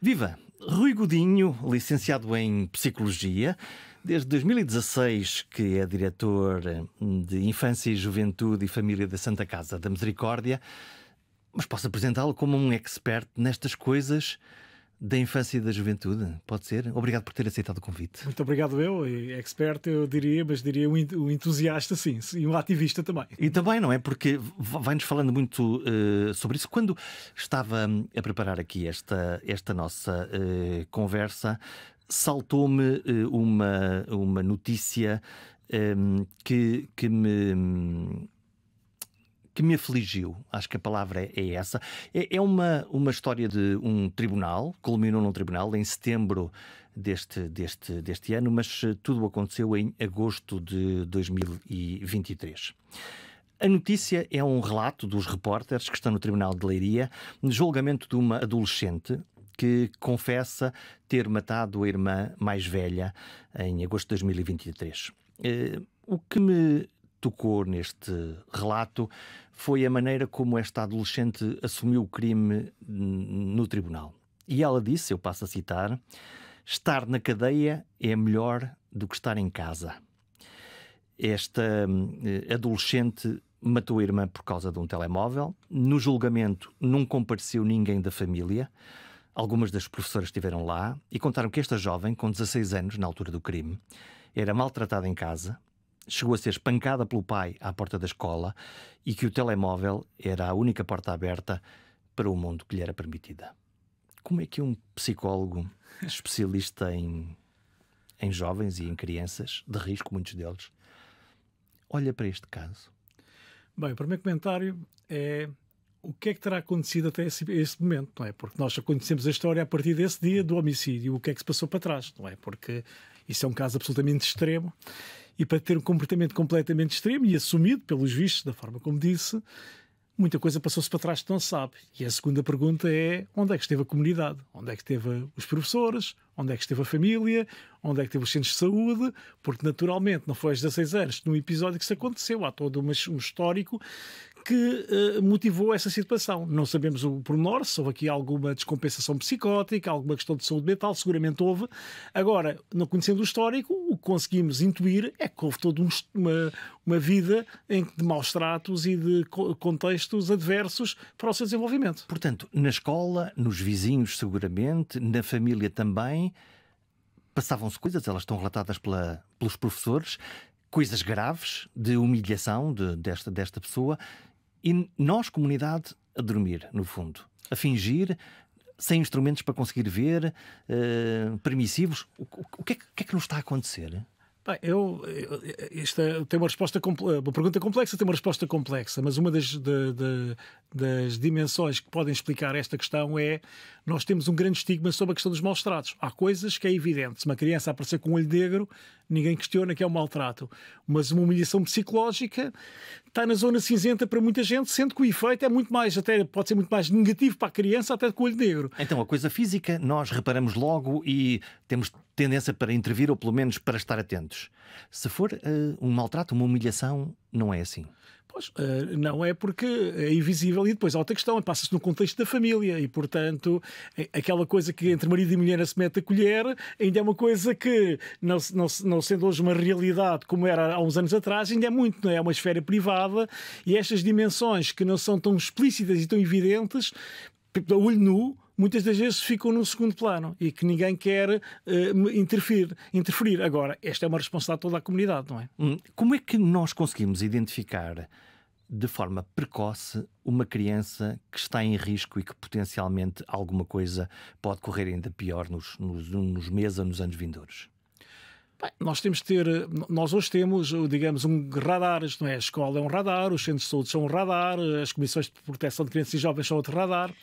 Viva! Rui Godinho, licenciado em Psicologia, desde 2016 que é diretor de Infância e Juventude e Família da Santa Casa da Misericórdia, mas posso apresentá-lo como um expert nestas coisas da infância e da juventude, pode ser? Obrigado por ter aceitado o convite. Muito obrigado eu, expert eu diria, mas diria um entusiasta sim, e um ativista também. E também, não é? Porque vai-nos falando muito sobre isso. Quando estava a preparar aqui esta nossa conversa, saltou-me uma notícia que me afligiu. Acho que a palavra é essa. É uma história de um tribunal, culminou num tribunal em setembro deste ano, mas tudo aconteceu em agosto de 2023. A notícia é um relato dos repórteres que estão no Tribunal de Leiria no julgamento de uma adolescente que confessa ter matado a irmã mais velha em agosto de 2023. O que me tocou neste relato foi a maneira como esta adolescente assumiu o crime no tribunal. E ela disse, eu passo a citar: estar na cadeia é melhor do que estar em casa. Esta adolescente matou a irmã por causa de um telemóvel. No julgamento não compareceu ninguém da família. Algumas das professoras estiveram lá e contaram que esta jovem, com 16 anos, na altura do crime, era maltratada em casa, chegou a ser espancada pelo pai à porta da escola e que o telemóvel era a única porta aberta para o mundo que lhe era permitida. Como é que um psicólogo especialista em jovens e em crianças, de risco, muitos deles, olha para este caso? Bem, o primeiro comentário é o que é que terá acontecido até esse momento, não é? Porque nós já conhecemos a história a partir desse dia do homicídio, o que é que se passou para trás, não é? Porque isso é um caso absolutamente extremo. E para ter um comportamento completamente extremo e assumido pelos vistos, da forma como disse, muita coisa passou-se para trás que não se sabe. E a segunda pergunta é: onde é que esteve a comunidade? Onde é que esteve os professores? Onde é que esteve a família? Onde é que esteve os centros de saúde? Porque naturalmente não foi aos 16 anos num episódio que isso aconteceu. Há todo um histórico que motivou essa situação. Não sabemos o pormenor, se houve aqui alguma descompensação psicótica, alguma questão de saúde mental, seguramente houve. Agora, não conhecendo o histórico, o que conseguimos intuir é que houve toda uma vida de maus tratos e de contextos adversos para o seu desenvolvimento. Portanto, na escola, nos vizinhos seguramente, na família também, passavam-se coisas, elas estão relatadas pelos professores, coisas graves de humilhação desta pessoa. E nós, comunidade, a dormir, no fundo, a fingir, sem instrumentos para conseguir ver, permissivos. O que é que nos está a acontecer? Bem, isto tem uma pergunta complexa, tem uma resposta complexa, mas uma das dimensões que podem explicar esta questão é: nós temos um grande estigma sobre a questão dos maus tratos. Há coisas que é evidente. Se uma criança aparecer com um olho negro, ninguém questiona que é um maltrato. Mas uma humilhação psicológica está na zona cinzenta para muita gente, sendo que o efeito é muito mais, até pode ser muito mais negativo para a criança até com o olho negro. Então, a coisa física nós reparamos logo e temos tendência para intervir, ou pelo menos para estar atentos. Se for um maltrato, uma humilhação, não é assim. Pois, não é, porque é invisível. E depois há outra questão: passa-se no contexto da família e, portanto, aquela coisa que entre marido e mulher se mete a colher ainda é uma coisa que, não sendo hoje uma realidade como era há uns anos atrás, ainda é muito, não é? É uma esfera privada, e estas dimensões que não são tão explícitas e tão evidentes, a olho nu, muitas das vezes ficam num segundo plano e que ninguém quer interferir. Agora, esta é uma responsabilidade de toda a comunidade, não é? Como é que nós conseguimos identificar de forma precoce uma criança que está em risco e que potencialmente alguma coisa pode correr ainda pior nos meses ou nos anos vindouros? Bem, nós hoje temos, digamos, radares, não é? A escola é um radar, os centros de saúde são um radar, as comissões de proteção de crianças e jovens são outro radar.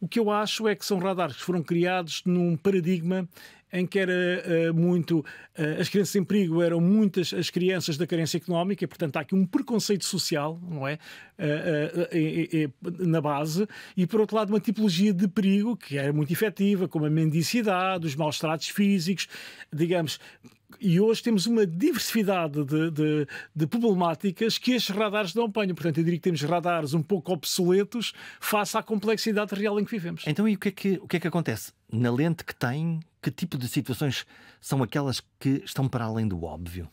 O que eu acho é que são radares que foram criados num paradigma em que era muito... as crianças em perigo eram muitas as crianças da carência económica, e, portanto, há aqui um preconceito social, não é? Na base, e, por outro lado, uma tipologia de perigo que era muito efetiva, como a mendicidade, os maus tratos físicos, digamos... E hoje temos uma diversidade de problemáticas que estes radares não apanham. Portanto, eu diria que temos radares um pouco obsoletos face à complexidade real em que vivemos. Então, e o que é que acontece? na lente que tem, que tipo de situações são aquelas que estão para além do óbvio?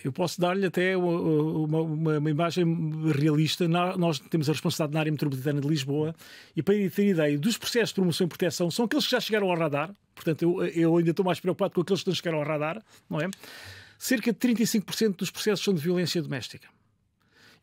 Eu posso dar-lhe até uma imagem realista. Nós temos a responsabilidade na área metropolitana de Lisboa, e para ter ideia dos processos de promoção e proteção, são aqueles que já chegaram ao radar. Portanto, eu ainda estou mais preocupado com aqueles que não chegaram ao radar, não é? Cerca de 35% dos processos são de violência doméstica.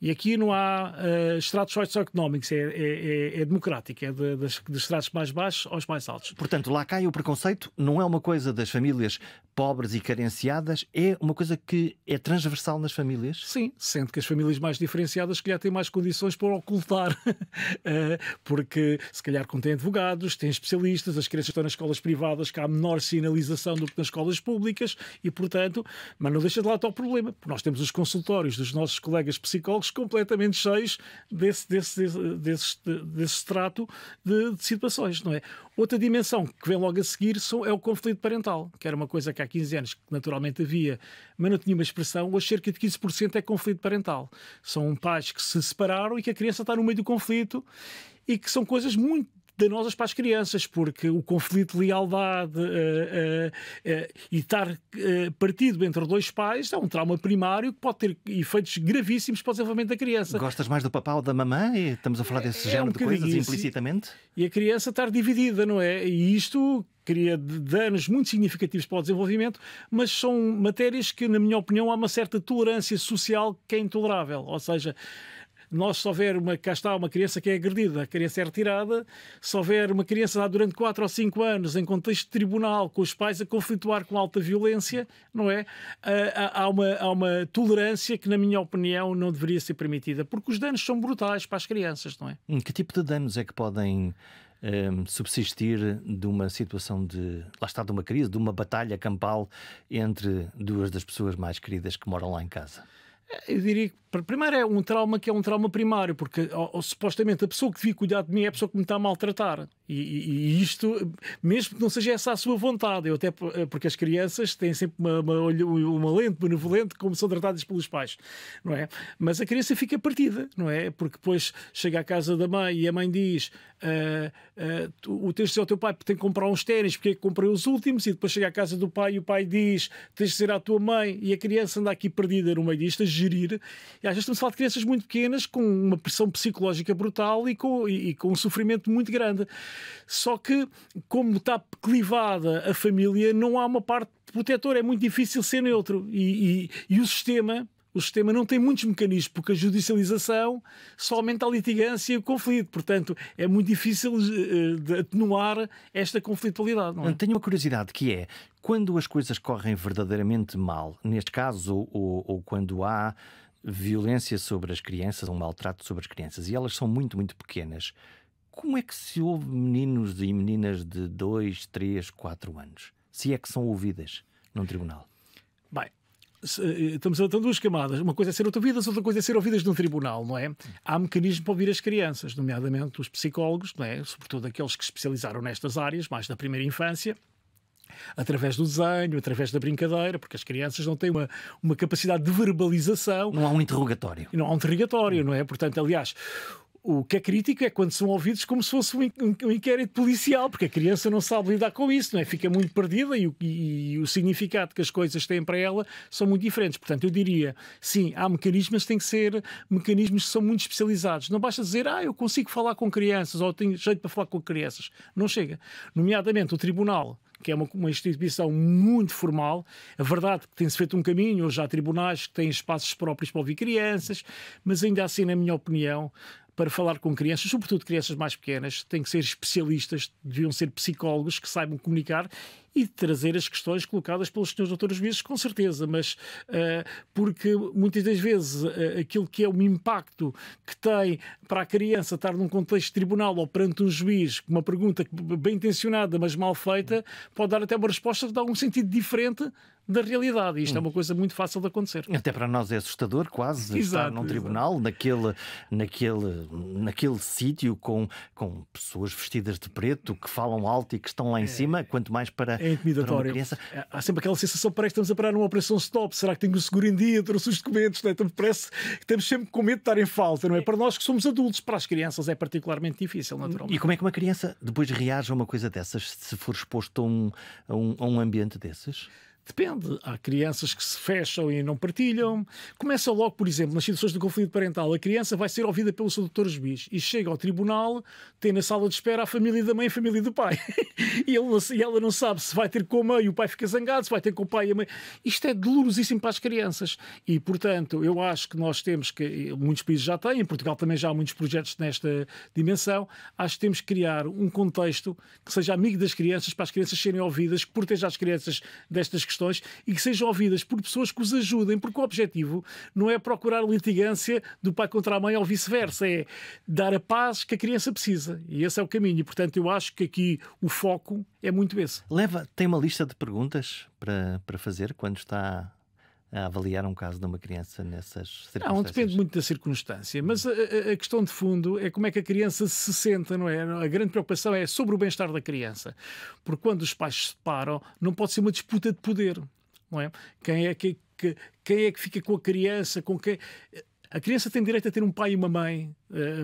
E aqui não há estratos socioeconómicos, é democrático, é dos estratos mais baixos aos mais altos. Portanto, lá cai o preconceito, não é uma coisa das famílias pobres e carenciadas, é uma coisa que é transversal nas famílias? Sim, sendo que as famílias mais diferenciadas se calhar têm mais condições para ocultar, porque se calhar contêm advogados, têm especialistas, as crianças estão nas escolas privadas, que há menor sinalização do que nas escolas públicas e, portanto, mas não deixa de lá estar o problema, porque nós temos os consultórios dos nossos colegas psicólogos completamente cheios desse extrato de situações, não é? Outra dimensão que vem logo a seguir é o conflito parental, que era uma coisa que há 15 anos que naturalmente havia, mas não tinha uma expressão. Hoje cerca de 15% é conflito parental. São pais que se separaram e que a criança está no meio do conflito, e que são coisas muito danosas para as crianças, porque o conflito de lealdade e estar partido entre dois pais é um trauma primário que pode ter efeitos gravíssimos para o desenvolvimento da criança. Gostas mais do papá ou da mamã? E estamos a falar desse género de coisas implicitamente? E a criança estar dividida, não é? E isto cria danos muito significativos para o desenvolvimento, mas são matérias que, na minha opinião, há uma certa tolerância social que é intolerável. Ou seja, se houver cá está uma criança que é agredida, a criança é retirada. Se houver uma criança durante 4 ou 5 anos em contexto de tribunal, com os pais a conflituar com alta violência, não é? Há uma tolerância que, na minha opinião, não deveria ser permitida, porque os danos são brutais para as crianças, não é? Que tipo de danos é que podem subsistir de uma situação lá está, de uma crise, de uma batalha campal entre duas das pessoas mais queridas que moram lá em casa? Eu diria que, primeiro, é um trauma que é um trauma primário, porque supostamente a pessoa que devia cuidar de mim é a pessoa que me está a maltratar. E isto, mesmo que não seja essa a sua vontade, porque as crianças têm sempre uma lente benevolente como são tratadas pelos pais, não é? Mas a criança fica partida, não é? Porque depois chega à casa da mãe e a mãe diz: tens de dizer ao teu pai que tem que comprar uns ténis porque é que comprei os últimos, e depois chega à casa do pai e o pai diz: tens de dizer à tua mãe, e a criança anda aqui perdida no meio disto a gerir. E às vezes estamos a falar de crianças muito pequenas com uma pressão psicológica brutal e com um sofrimento muito grande. Só que, como está clivada a família, não há uma parte protetora, é muito difícil ser neutro. E o sistema não tem muitos mecanismos, porque a judicialização só aumenta a litigância e o conflito. Portanto, é muito difícil de atenuar esta conflitualidade. Não é? Tenho uma curiosidade, que é, quando as coisas correm verdadeiramente mal, neste caso, ou quando há violência sobre as crianças, um maltrato sobre as crianças, e elas são muito, muito pequenas, como é que se ouve meninos e meninas de 2, 3, 4 anos? Se é que são ouvidas num tribunal? Bem, estamos a duas camadas. Uma coisa é ser ouvidas, outra coisa é ser ouvidas num tribunal, não é? Há mecanismos para ouvir as crianças, nomeadamente os psicólogos, não é? Sobretudo aqueles que se especializaram nestas áreas, mais da primeira infância, através do desenho, através da brincadeira, porque as crianças não têm uma capacidade de verbalização. Não há um interrogatório. Não há um interrogatório, não é? Portanto, aliás, o que é crítico é quando são ouvidos como se fosse um inquérito policial, porque a criança não sabe lidar com isso, não é? Fica muito perdida e o significado que as coisas têm para ela são muito diferentes. Portanto, eu diria, sim, há mecanismos, mas têm que ser mecanismos que são muito especializados. Não basta dizer, eu consigo falar com crianças, ou tenho jeito para falar com crianças. Não chega. Nomeadamente o tribunal, que é uma instituição muito formal. A verdade é que tem-se feito um caminho, hoje há tribunais que têm espaços próprios para ouvir crianças, mas ainda assim, na minha opinião, para falar com crianças, sobretudo crianças mais pequenas, têm que ser especialistas, deviam ser psicólogos que saibam comunicar e trazer as questões colocadas pelos senhores doutores juízes, com certeza, mas porque muitas das vezes aquilo que é o impacto que tem para a criança estar num contexto de tribunal ou perante um juiz, uma pergunta bem intencionada, mas mal feita, pode dar até uma resposta que dá um sentido diferente da realidade. E isto é uma coisa muito fácil de acontecer. Até para nós é assustador, quase, estar num tribunal, naquele sítio com pessoas vestidas de preto que falam alto e que estão lá em cima, quanto mais para É intimidatório. Para uma criança. Há sempre aquela sensação, parece que estamos a parar numa operação stop. Será que tenho o seguro em dia? Trouxe os documentos? Não é? Então, parece que estamos sempre com medo de estar em falta, não é? Para nós que somos adultos, para as crianças é particularmente difícil, naturalmente. E como é que uma criança depois reage a uma coisa dessas, se for exposto a um ambiente desses? Depende. Há crianças que se fecham e não partilham. Começa logo, por exemplo, nas situações de conflito parental. A criança vai ser ouvida pelo seu doutor juiz e chega ao tribunal, tem na sala de espera a família da mãe e a família do pai. E ela não sabe se vai ter com a mãe e o pai fica zangado, se vai ter com o pai e a mãe. Isto é dolorosíssimo para as crianças. E, portanto, eu acho que nós temos que... Muitos países já têm, em Portugal também já há muitos projetos nesta dimensão. Acho que temos que criar um contexto que seja amigo das crianças, para as crianças serem ouvidas, que proteja as crianças destas questões e que sejam ouvidas por pessoas que os ajudem, porque o objetivo não é procurar litigância do pai contra a mãe ou vice-versa, é dar a paz que a criança precisa. E esse é o caminho. E, portanto, eu acho que aqui o foco é muito esse. Tem uma lista de perguntas para fazer quando está a avaliar um caso de uma criança nessas circunstâncias? Não, depende muito da circunstância, mas a questão de fundo é como é que a criança se senta, não é? A grande preocupação é sobre o bem-estar da criança, porque quando os pais se separam não pode ser uma disputa de poder, não é? Quem é que fica com a criança, com quem... A criança tem direito a ter um pai e uma mãe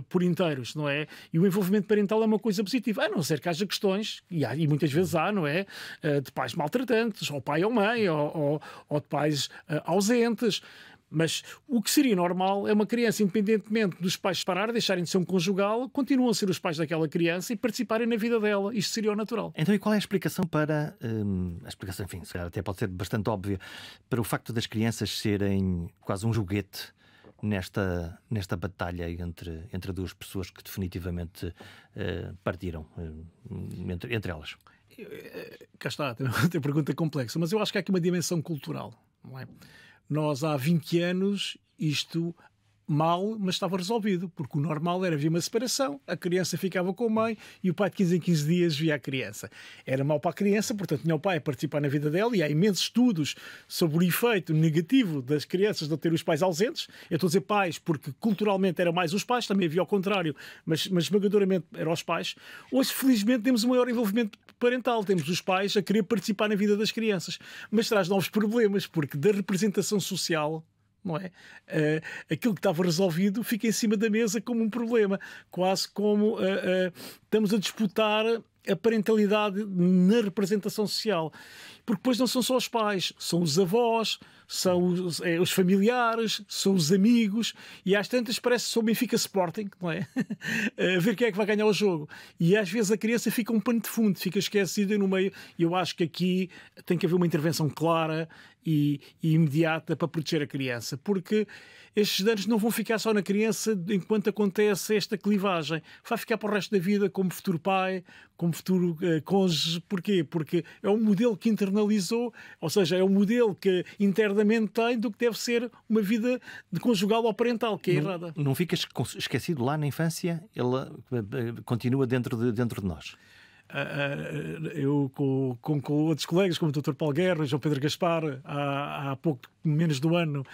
por inteiros, não é? E o envolvimento parental é uma coisa positiva, a não ser que haja questões, e muitas vezes há, não é? De pais maltratantes, ou pai ou mãe, ou de pais ausentes. Mas o que seria normal é uma criança, independentemente dos pais separar, deixarem de ser um conjugal, continuam a ser os pais daquela criança e participarem na vida dela. Isto seria o natural. Então, e qual é a explicação para... a explicação, enfim, se calhar até pode ser bastante óbvia, para o facto das crianças serem quase um joguete nesta batalha entre duas pessoas que definitivamente partiram entre elas? Cá está, tem pergunta complexa, mas eu acho que há aqui uma dimensão cultural, não é? Nós há 20 anos isto mal, mas estava resolvido, porque o normal era haver uma separação, a criança ficava com a mãe e o pai de 15 em 15 dias via a criança. Era mau para a criança, portanto tinha o pai a participar na vida dela, e há imensos estudos sobre o efeito negativo das crianças de ter os pais ausentes. Eu estou a dizer pais porque culturalmente eram mais os pais, também havia ao contrário, mas esmagadoramente eram os pais. Hoje, felizmente, temos um maior envolvimento parental, temos os pais a querer participar na vida das crianças, mas traz novos problemas, porque da representação social, não é? Aquilo que estava resolvido fica em cima da mesa como um problema, quase como estamos a disputar a parentalidade na representação social, porque depois não são só os pais, são os avós, são os familiares, são os amigos, e às tantas parece que sou Benfica Sporting, não é? A ver quem é que vai ganhar o jogo, e às vezes a criança fica um pano de fundo, fica esquecida no meio, e eu acho que aqui tem que haver uma intervenção clara e imediata para proteger a criança, porque estes danos não vão ficar só na criança enquanto acontece esta clivagem, vai ficar para o resto da vida como futuro pai, como futuro cônjuge. Porquê? Porque é um modelo que internalizou, ou seja, é um modelo que internamente tem do que deve ser uma vida de conjugal ou parental, que é errada. Não fica esquecido lá na infância, ele continua dentro de nós. Eu com outros colegas, como o Dr. Paulo Guerra e João Pedro Gaspar, há pouco menos do ano,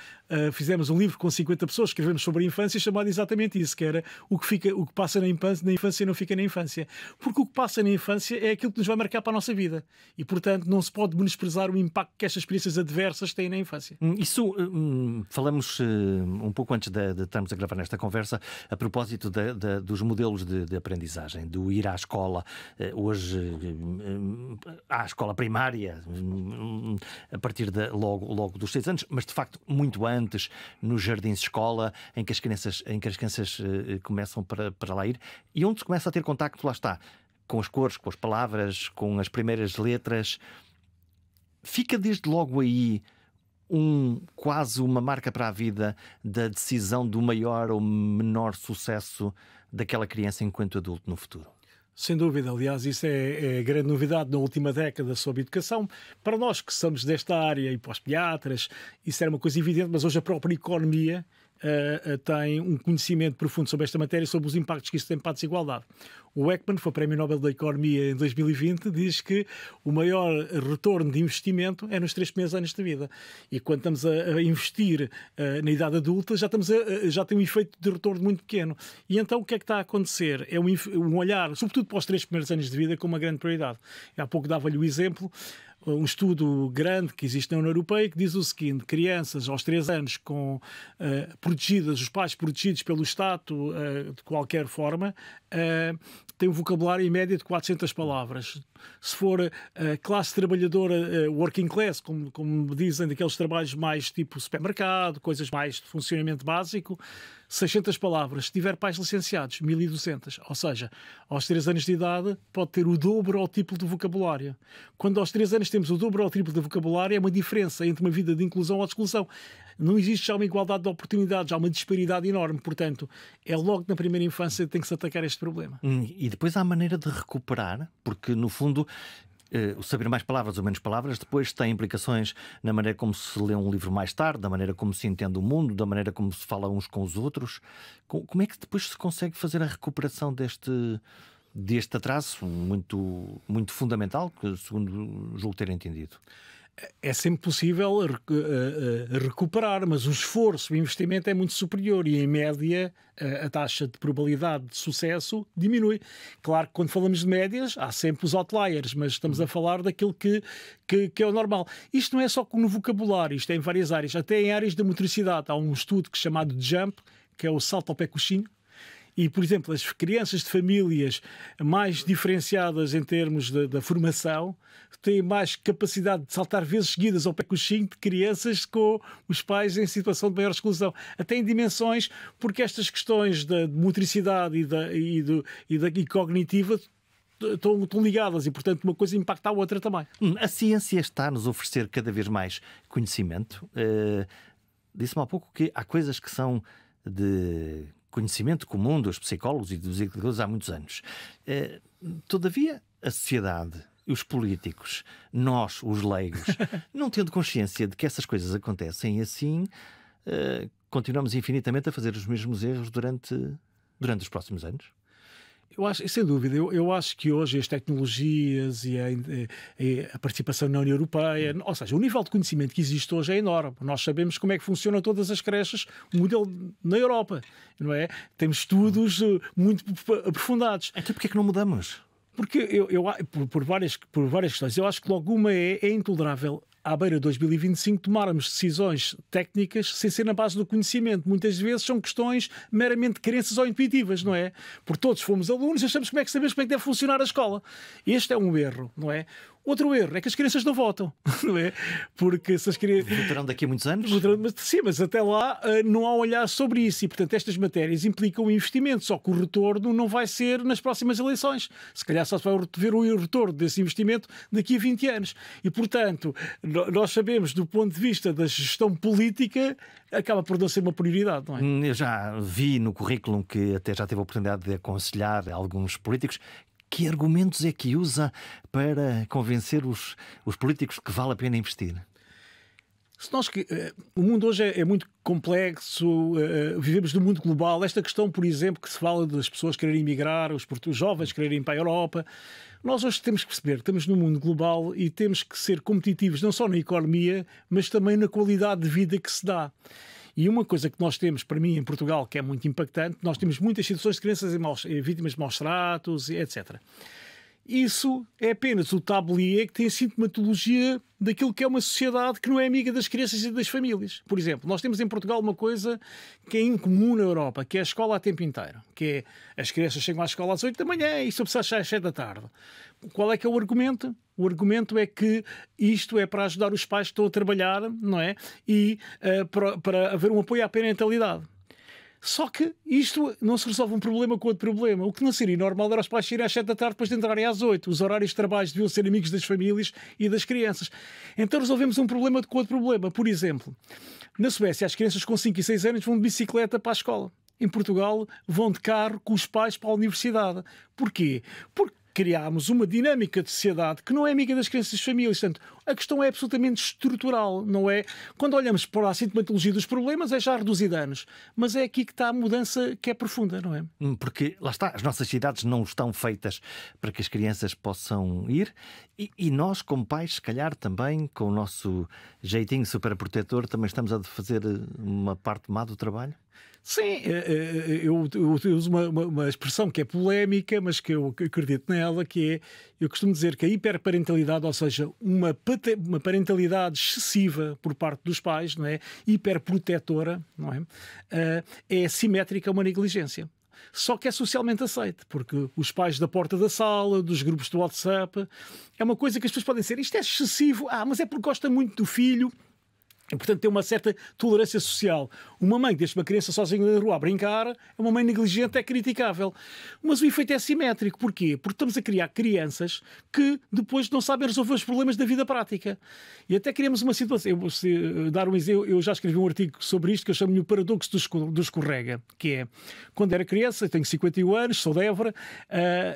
fizemos um livro com 50 pessoas, escrevemos sobre a infância, chamado exatamente isso, que era o que passa na infância não fica na infância. Porque o que passa na infância é aquilo que nos vai marcar para a nossa vida. E, portanto, não se pode menosprezar o impacto que estas experiências adversas têm na infância. Isso, falamos um pouco antes de estarmos a gravar nesta conversa, a propósito dos modelos de aprendizagem, do ir à escola. Hoje, à escola primária, a partir logo dos 6 anos, mas de facto muito antes, nos jardins de escola, em que as crianças começam para lá ir, e onde se começa a ter contacto, lá está, com as cores, com as palavras, com as primeiras letras. Fica desde logo aí quase uma marca para a vida da decisão do maior ou menor sucesso daquela criança enquanto adulto no futuro. Sem dúvida, aliás, isso é grande novidade na última década sobre educação. Para nós que somos desta área e para os pediatras, isso era uma coisa evidente, mas hoje a própria economia tem um conhecimento profundo sobre esta matéria e sobre os impactos que isso tem para a desigualdade. O Ekman, foi Prémio Nobel da Economia em 2020, diz que o maior retorno de investimento é nos 3 primeiros anos de vida. E quando estamos a investir na idade adulta, já tem um efeito de retorno muito pequeno. E então o que é que está a acontecer? É um olhar, sobretudo para os 3 primeiros anos de vida, com uma grande prioridade. Há pouco dava-lhe o exemplo, um estudo grande que existe na União Europeia que diz o seguinte: crianças aos 3 anos protegidas, os pais protegidos pelo Estado de qualquer forma, têm um vocabulário em média de 400 palavras. Se for classe trabalhadora, working class, como dizem, daqueles trabalhos mais tipo supermercado, coisas mais de funcionamento básico, 600 palavras. Se tiver pais licenciados, 1200. Ou seja, aos 3 anos de idade pode ter o dobro ou o triplo de vocabulário. Quando aos 3 anos temos o dobro ou o triplo de vocabulário, é uma diferença entre uma vida de inclusão ou de exclusão. Não existe já uma igualdade de oportunidades, há uma disparidade enorme. Portanto, é logo na primeira infância que tem que se atacar este problema. E depois há a maneira de recuperar, porque no fundo o saber mais palavras ou menos palavras depois tem implicações na maneira como se lê um livro mais tarde, da maneira como se entende o mundo, da maneira como se fala uns com os outros. Como é que depois se consegue fazer a recuperação deste atraso muito, muito fundamental, que segundo julgo ter entendido? É sempre possível recuperar, mas o esforço, o investimento é muito superior e, em média, a taxa de probabilidade de sucesso diminui. Claro que quando falamos de médias, há sempre os outliers, mas estamos a falar daquilo que é o normal. Isto não é só no vocabulário, isto é em várias áreas, até em áreas da motricidade. Há um estudo chamado de JUMP, que é o salto ao pé coxinho. E, por exemplo, as crianças de famílias mais diferenciadas em termos da formação têm mais capacidade de saltar vezes seguidas ao pé coxinho de crianças com os pais em situação de maior exclusão. Até em dimensões, porque estas questões da motricidade e cognitiva estão ligadas e, portanto, uma coisa impacta a outra também. A ciência está a nos oferecer cada vez mais conhecimento. Disse-me há pouco que há coisas que são de conhecimento comum dos psicólogos e dos educadores há muitos anos. Todavia, a sociedade, os políticos, nós, os leigos, não tendo consciência de que essas coisas acontecem assim, continuamos infinitamente a fazer os mesmos erros durante os próximos anos. Eu acho, sem dúvida, eu acho que hoje as tecnologias e a participação na União Europeia, ou seja, o nível de conhecimento que existe hoje é enorme. Nós sabemos como é que funcionam todas as creches, o modelo na Europa, não é? Temos estudos muito aprofundados. Então porquê é que não mudamos? Porque por várias questões, eu acho que logo uma é intolerável à beira de 2025 tomarmos decisões técnicas sem ser na base do conhecimento. Muitas vezes são questões meramente de crenças ou intuitivas, não é? Porque todos fomos alunos e achamos sabemos como é que deve funcionar a escola. Este é um erro, não é? Outro erro é que as crianças não votam, não é? Porque se as crianças... Votarão daqui a muitos anos? Sim, mas até lá não há um olhar sobre isso e, portanto, estas matérias implicam um investimento, só que o retorno não vai ser nas próximas eleições. Se calhar só se vai ver o retorno desse investimento daqui a 20 anos. E, portanto, nós sabemos, do ponto de vista da gestão política, acaba por não ser uma prioridade, não é? Eu já vi no currículo que até já teve a oportunidade de aconselhar alguns políticos. Que argumentos é que usa para convencer os políticos que vale a pena investir? O mundo hoje é muito complexo, vivemos num mundo global. Esta questão, por exemplo, que se fala das pessoas quererem emigrar, os jovens quererem ir para a Europa. Nós hoje temos que perceber que estamos num mundo global e temos que ser competitivos não só na economia, mas também na qualidade de vida que se dá. E uma coisa que nós temos, para mim, em Portugal, que é muito impactante, nós temos muitas situações de crianças vítimas de maus tratos, etc. Isso é apenas o tablier que tem a sintomatologia daquilo que é uma sociedade que não é amiga das crianças e das famílias. Por exemplo, nós temos em Portugal uma coisa que é incomum na Europa, que é a escola a tempo inteiro. Que é, as crianças chegam à escola às 8 da manhã e só precisam às 7 da tarde. Qual é que é o argumento? O argumento é que isto é para ajudar os pais que estão a trabalhar, não é? E para haver um apoio à parentalidade. Só que isto não se resolve um problema com outro problema. O que não seria normal era os pais saírem às 7 da tarde depois de entrarem às 8. Os horários de trabalho deviam ser amigos das famílias e das crianças. Então resolvemos um problema com outro problema. Por exemplo, na Suécia as crianças com 5 e 6 anos vão de bicicleta para a escola. Em Portugal vão de carro com os pais para a universidade. Porquê? Porque criámos uma dinâmica de sociedade que não é amiga das crianças e das famílias. Portanto, a questão é absolutamente estrutural, não é? Quando olhamos para a sintomatologia dos problemas, é já reduzir danos. Mas é aqui que está a mudança que é profunda, não é? Porque, lá está, as nossas cidades não estão feitas para que as crianças possam ir e nós, como pais, se calhar também, com o nosso jeitinho super protetor, também estamos a fazer uma parte má do trabalho? Sim, eu uso uma expressão que é polémica, mas que eu acredito nela, que é, eu costumo dizer que a hiperparentalidade, ou seja, uma parentalidade excessiva por parte dos pais, não é? Hiperprotetora, não é? É simétrica a uma negligência. Só que é socialmente aceite, porque os pais da porta da sala, dos grupos do WhatsApp, é uma coisa que as pessoas podem dizer, isto é excessivo, mas é porque gosta muito do filho. E, portanto, tem uma certa tolerância social. Uma mãe que deixa uma criança sozinha na rua a brincar, é uma mãe negligente, é criticável. Mas o efeito é simétrico. Porquê? Porque estamos a criar crianças que depois não sabem resolver os problemas da vida prática. E até criamos uma situação. Eu vou dar um exemplo. Eu já escrevi um artigo sobre isto que eu chamo-lhe o paradoxo do escorrega, que é, quando era criança, eu tenho 51 anos, sou de Évora,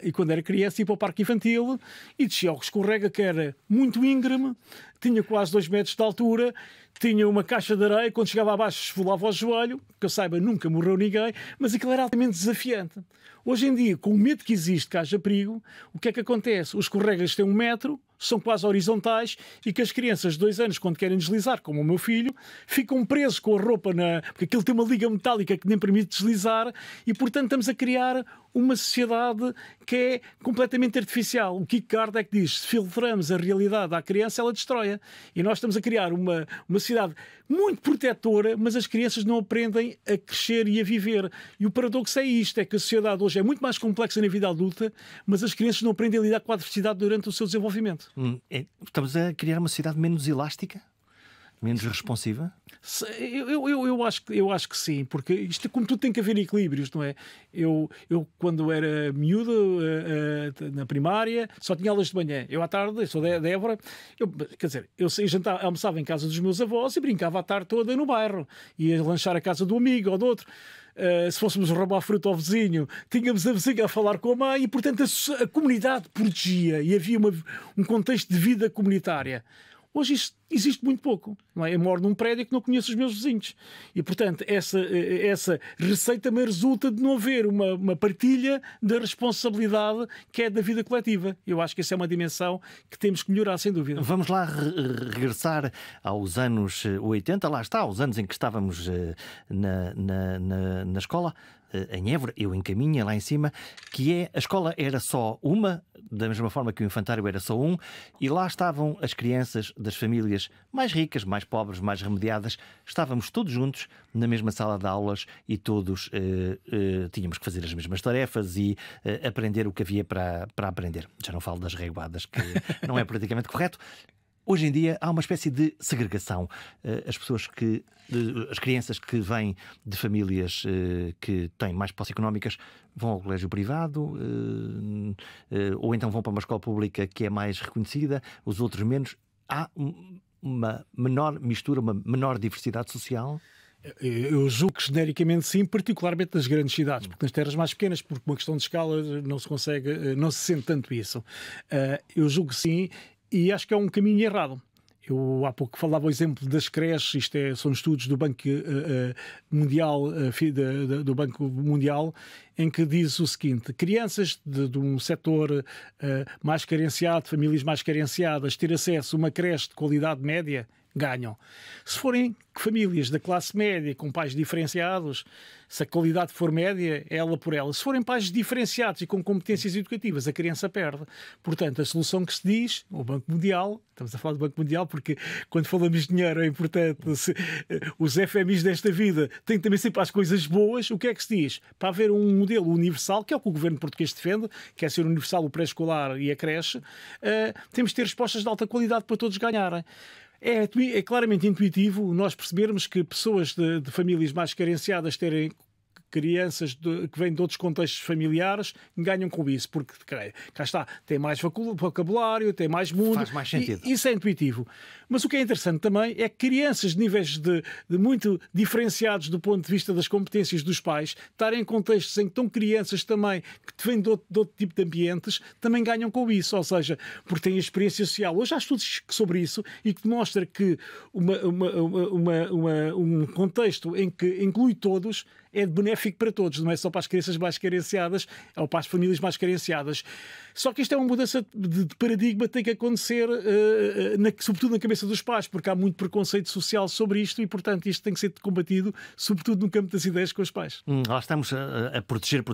e quando era criança ia para o parque infantil e descia ao escorrega, que era muito íngreme, tinha quase 2 metros de altura, tinha uma caixa de areia, quando chegava abaixo esfolava ao joelho, que eu saiba nunca morreu ninguém, mas aquilo era altamente desafiante. Hoje em dia, com o medo que existe que haja perigo, o que é que acontece? Os escorregas têm 1 metro, são quase horizontais e que as crianças de 2 anos, quando querem deslizar, como o meu filho, ficam presos com a roupa, porque aquilo tem uma liga metálica que nem permite deslizar e, portanto, estamos a criar uma sociedade que é completamente artificial. O Kierkegaard Kardec diz, se filtramos a realidade à criança, ela destrói-a. E nós estamos a criar uma sociedade muito protetora, mas as crianças não aprendem a crescer e a viver. E o paradoxo é isto, é que a sociedade hoje é muito mais complexa na vida adulta, mas as crianças não aprendem a lidar com a adversidade durante o seu desenvolvimento. Estamos a criar uma sociedade menos elástica? Menos responsiva? Eu acho que sim, porque isto, como tudo, tem que haver equilíbrios, não é? Eu quando era miúdo, na primária, só tinha aulas de manhã. Eu à tarde, eu sou de Évora, eu almoçava em casa dos meus avós e brincava a tarde toda no bairro. Ia lanchar a casa do amigo ou do outro. Se fôssemos roubar fruta ao vizinho, tínhamos a vizinha a falar com a mãe e, portanto, a comunidade protegia e havia um contexto de vida comunitária. Hoje isto existe muito pouco, não é? Eu moro num prédio que não conheço os meus vizinhos. E, portanto, essa receita me resulta de não haver uma partilha da responsabilidade que é da vida coletiva. Eu acho que essa é uma dimensão que temos que melhorar, sem dúvida. Vamos lá regressar aos anos 80, lá está, aos anos em que estávamos na escola, em Évora, eu em Caminha, lá em cima, que é, a escola era só uma, da mesma forma que o infantário era só um, e lá estavam as crianças das famílias mais ricas, mais pobres, mais remediadas, estávamos todos juntos na mesma sala de aulas e todos tínhamos que fazer as mesmas tarefas e aprender o que havia para aprender. Já não falo das reguadas, que não é politicamente correto. Hoje em dia há uma espécie de segregação. As crianças que vêm de famílias que têm mais posse económicas vão ao colégio privado, ou então vão para uma escola pública que é mais reconhecida, os outros menos. Há uma menor mistura, uma menor diversidade social? Eu julgo que genericamente sim, particularmente nas grandes cidades, porque nas terras mais pequenas, por uma questão de escala, não se sente tanto isso. Eu julgo que sim. E acho que é um caminho errado. Eu há pouco falava o exemplo das creches, são estudos do Banco Mundial, do Banco Mundial, em que diz o seguinte: crianças de um setor mais carenciado, famílias mais carenciadas, ter acesso a uma creche de qualidade média, ganham. Se forem famílias da classe média com pais diferenciados, se a qualidade for média, é ela por ela. Se forem pais diferenciados e com competências educativas, a criança perde. Portanto, a solução que se diz, o Banco Mundial, estamos a falar do Banco Mundial porque quando falamos de dinheiro é importante, os FMIs desta vida têm também sempre as coisas boas. O que é que se diz? Para haver um modelo universal, que é o que o governo português defende, que é ser universal o pré-escolar e a creche, temos de ter respostas de alta qualidade para todos ganharem. É claramente intuitivo nós percebermos que pessoas de famílias mais carenciadas terem crianças que vêm de outros contextos familiares ganham com isso, porque cá está, tem mais vocabulário, tem mais mundo. Faz mais sentido. Isso é intuitivo. Mas o que é interessante também é que crianças de níveis de muito diferenciados do ponto de vista das competências dos pais, estarem em contextos em que estão crianças também que vêm de outro tipo de ambientes, também ganham com isso, ou seja, porque têm a experiência social. Hoje há estudos sobre isso e que demonstra que um contexto em que inclui todos é benéfico para todos, não é só para as crianças mais carenciadas ou para as famílias mais carenciadas. Só que isto é uma mudança de paradigma que tem que acontecer, sobretudo na cabeça dos pais, porque há muito preconceito social sobre isto e, portanto, isto tem que ser combatido, sobretudo no campo das ideias com os pais. Lá estamos a proteger.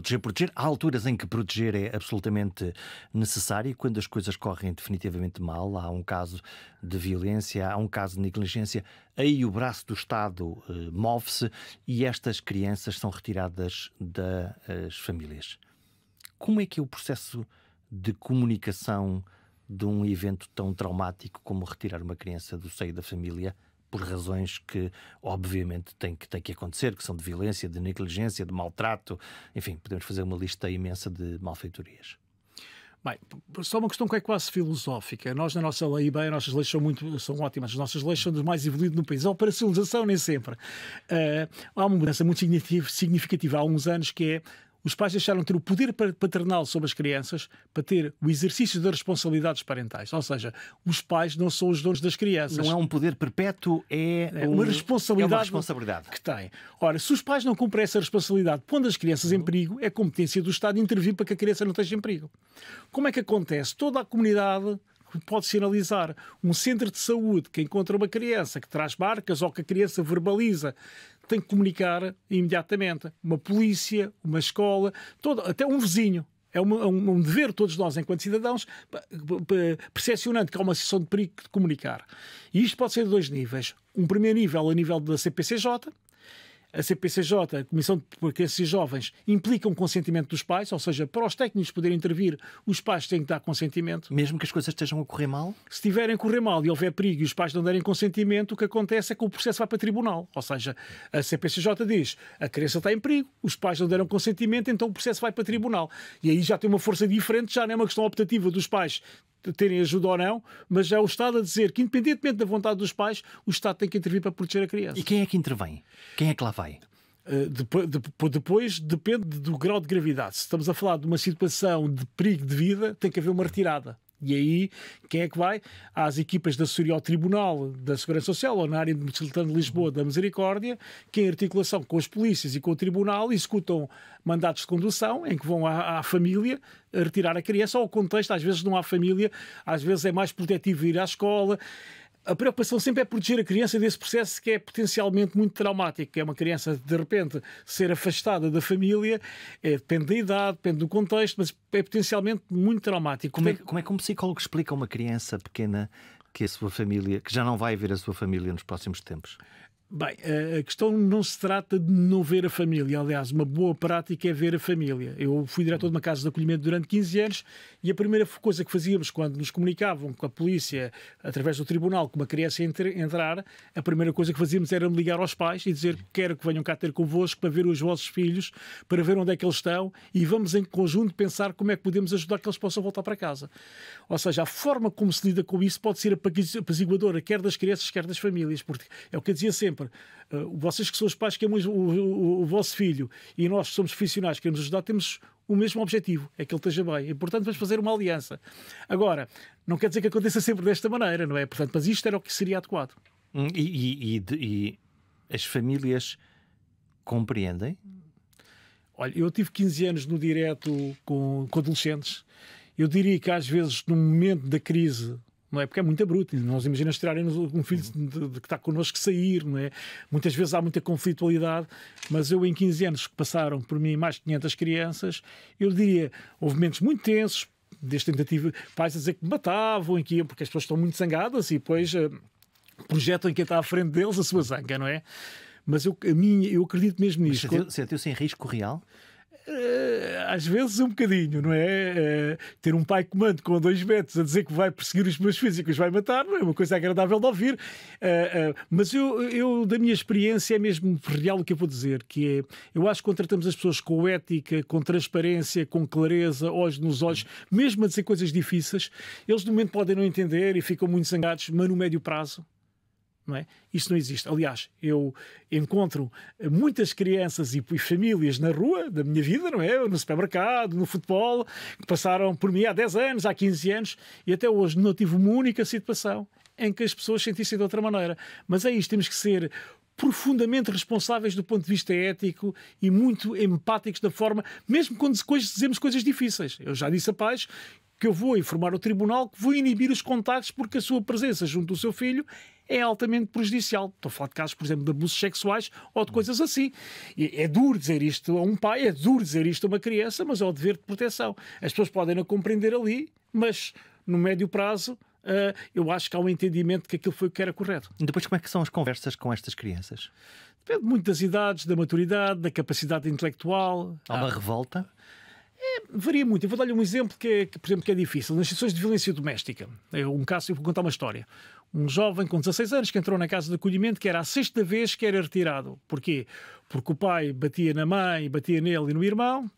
Há alturas em que proteger é absolutamente necessário e quando as coisas correm definitivamente mal, há um caso de violência, há um caso de negligência, aí o braço do Estado move-se e estas crianças são retiradas das famílias. Como é que é o processo de comunicação de um evento tão traumático como retirar uma criança do seio da família por razões que obviamente têm que acontecer, que são de violência, de negligência, de maltrato, enfim, podemos fazer uma lista imensa de malfeitorias. Bem, só uma questão que é quase filosófica. Nós, na nossa lei, bem, as nossas leis são ótimas. As nossas leis são das mais evoluídas no país. A operacionalização, nem sempre. Há uma mudança muito significativa há uns anos que é os pais deixaram de ter o poder paternal sobre as crianças para ter o exercício das responsabilidades parentais. Ou seja, os pais não são os donos das crianças. Não é um poder perpétuo, é uma responsabilidade que têm. Ora, se os pais não cumprem essa responsabilidade, pondo as crianças em perigo, é competência do Estado intervir para que a criança não esteja em perigo. Como é que acontece? Toda a comunidade pode sinalizar. Um centro de saúde que encontra uma criança que traz marcas ou que a criança verbaliza tem que comunicar imediatamente. Uma polícia, uma escola, até um vizinho. É um dever de todos nós, enquanto cidadãos, percepcionando que há uma situação de perigo de comunicar. E isto pode ser de dois níveis. Um primeiro nível, a nível da CPCJ. A CPCJ, a Comissão de Crianças e Jovens, implica um consentimento dos pais, ou seja, para os técnicos poderem intervir, os pais têm que dar consentimento. Mesmo que as coisas estejam a correr mal? Se estiverem a correr mal e houver perigo e os pais não derem consentimento, o que acontece é que o processo vai para tribunal. Ou seja, a CPCJ diz, a criança está em perigo, os pais não deram consentimento, então o processo vai para tribunal. E aí já tem uma força diferente, já não é uma questão optativa dos pais terem ajuda ou não, mas é o Estado a dizer que, independentemente da vontade dos pais, o Estado tem que intervir para proteger a criança. E quem é que intervém? Quem é que lá vai? Depois depende do grau de gravidade. Se estamos a falar de uma situação de perigo de vida, tem que haver uma retirada. E aí, quem é que vai? Há as equipas da assessoria ao Tribunal da Segurança Social, ou na área metropolitana de Lisboa, da Misericórdia, que em articulação com as polícias e com o Tribunal executam mandatos de condução, em que vão à família a retirar a criança, ou ao contexto, às vezes não há família, às vezes é mais protetivo ir à escola. A preocupação sempre é proteger a criança desse processo que é potencialmente muito traumático, que é uma criança, de repente, ser afastada da família, depende da idade, depende do contexto, mas é potencialmente muito traumático. Como é que um psicólogo explica a uma criança pequena que a sua família, que já não vai ver a sua família nos próximos tempos? Bem, a questão não se trata de não ver a família. Aliás, uma boa prática é ver a família. Eu fui diretor de uma casa de acolhimento durante 15 anos e a primeira coisa que fazíamos quando nos comunicavam com a polícia, através do tribunal, que uma criança ia entrar, a primeira coisa que fazíamos era ligar aos pais e dizer que quero que venham cá ter convosco para ver os vossos filhos, para ver onde é que eles estão e vamos em conjunto pensar como é que podemos ajudar que eles possam voltar para casa. Ou seja, a forma como se lida com isso pode ser apaziguadora, quer das crianças, quer das famílias, porque é o que eu dizia sempre. Vocês que são os pais que amam o vosso filho e nós que somos profissionais que queremos ajudar, temos o mesmo objetivo, é que ele esteja bem. E, portanto, vamos fazer uma aliança. Agora, não quer dizer que aconteça sempre desta maneira, não é? Portanto, mas isto era o que seria adequado. E as famílias compreendem? Olha, eu tive 15 anos no direto com adolescentes. Eu diria que às vezes, no momento da crise, não é? Porque é muito bruto. Nós imaginamos tirarem um filho que está connosco sair, não é? Muitas vezes há muita conflitualidade, mas eu em 15 anos que passaram por mim mais de 500 crianças, eu diria, houve momentos muito tensos, desde tentativa, pais a dizer que me matavam, porque as pessoas estão muito zangadas e depois projetam em quem está à frente deles a sua zanga, não é? Mas eu acredito mesmo nisso. Sentiu-se em risco real? Às vezes um bocadinho, não é? Ter um pai comando com 2 metros a dizer que vai perseguir os meus filhos e que os vai matar não é uma coisa agradável de ouvir. Mas eu, da minha experiência, é mesmo real o que eu vou dizer, que é, eu acho que quando tratamos as pessoas com ética, com transparência, com clareza, olhos nos olhos, mesmo a dizer coisas difíceis, eles no momento podem não entender e ficam muito zangados, mas no médio prazo, não é? Isso não existe. Aliás, eu encontro muitas crianças e famílias na rua da minha vida, não é? No supermercado, no futebol, que passaram por mim há 10 anos, há 15 anos, e até hoje não tive uma única situação em que as pessoas sentissem de outra maneira. Mas é isto, temos que ser profundamente responsáveis do ponto de vista ético e muito empáticos da forma, mesmo quando dizemos coisas difíceis. Eu já disse a pais que eu vou informar o tribunal, que vou inibir os contactos porque a sua presença junto do seu filho é altamente prejudicial. Estou a falar de casos, por exemplo, de abusos sexuais ou de coisas assim. E é duro dizer isto a um pai, é duro dizer isto a uma criança, mas é o dever de proteção. As pessoas podem não compreender ali, mas no médio prazo eu acho que há um entendimento que aquilo foi o que era correto. E depois, como é que são as conversas com estas crianças? Depende muito das idades, da maturidade, da capacidade intelectual. Há uma revolta? Varia muito. Eu vou dar-lhe um exemplo por exemplo, que é difícil. Nas situações de violência doméstica. É um caso, eu vou contar uma história. Um jovem com 16 anos que entrou na casa de acolhimento, que era a 6ª vez que era retirado. Porquê? Porque o pai batia na mãe, batia nele e no irmão.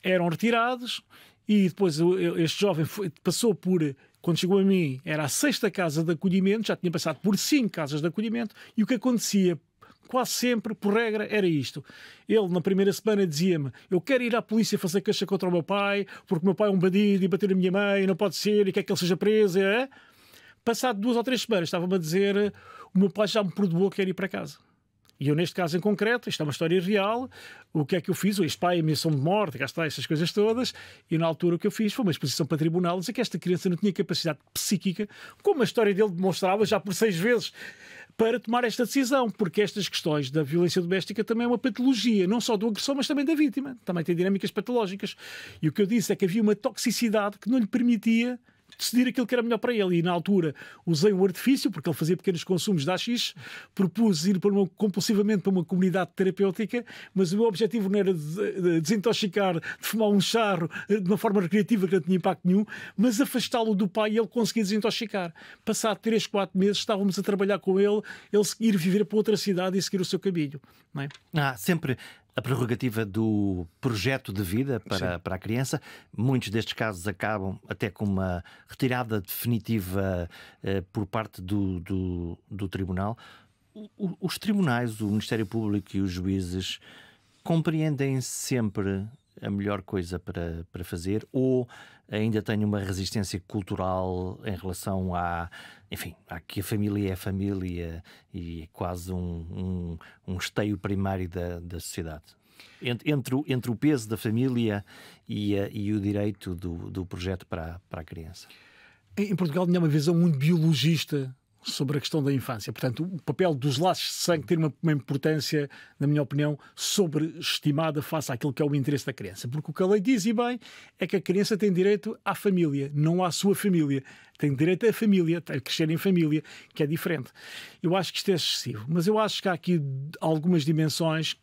Eram retirados e depois este jovem passou por... Quando chegou a mim, era a 6ª casa de acolhimento, já tinha passado por 5 casas de acolhimento, e o que acontecia quase sempre, por regra, era isto. Ele, na primeira semana, dizia-me: eu quero ir à polícia fazer queixa contra o meu pai, porque o meu pai é um bandido e bateu na minha mãe, não pode ser, e quer que ele seja preso. É? Passado 2 ou 3 semanas, estava-me a dizer: o meu pai já me perdoou, quero ir para casa. E eu, neste caso em concreto, isto é uma história real, o que é que eu fiz? Este pai, ameaçou de morte, cá está, estas coisas todas, e na altura o que eu fiz foi uma exposição para tribunal, dizer que esta criança não tinha capacidade psíquica, como a história dele demonstrava já por 6 vezes, para tomar esta decisão, porque estas questões da violência doméstica também é uma patologia, não só do agressor, mas também da vítima, também tem dinâmicas patológicas. E o que eu disse é que havia uma toxicidade que não lhe permitia decidir aquilo que era melhor para ele. E na altura usei um artifício, porque ele fazia pequenos consumos de AX, propus ir compulsivamente para uma comunidade terapêutica, mas o meu objetivo não era de desintoxicar, de fumar um charro de uma forma recreativa que não tinha impacto nenhum, mas afastá-lo do pai e ele conseguia desintoxicar. Passado 3, 4 meses estávamos a trabalhar com ele ir viver para outra cidade e seguir o seu caminho. Não é? Sempre a prerrogativa do projeto de vida para a criança. Muitos destes casos acabam até com uma retirada definitiva por parte do tribunal. Os tribunais, o Ministério Público e os juízes compreendem sempre a melhor coisa para fazer, ou ainda têm uma resistência cultural em relação enfim, que a família é a família e é quase um esteio primário da sociedade? Entre o peso da família e o direito do projeto para a criança. Em Portugal tinha uma visão muito biologista sobre a questão da infância. Portanto, o papel dos laços de sangue tem uma importância, na minha opinião, sobreestimada face àquilo que é o interesse da criança. Porque o que a lei diz, e bem, é que a criança tem direito à família, não à sua família. Tem direito à família, a crescer em família, que é diferente. Eu acho que isto é excessivo, mas eu acho que há aqui algumas dimensões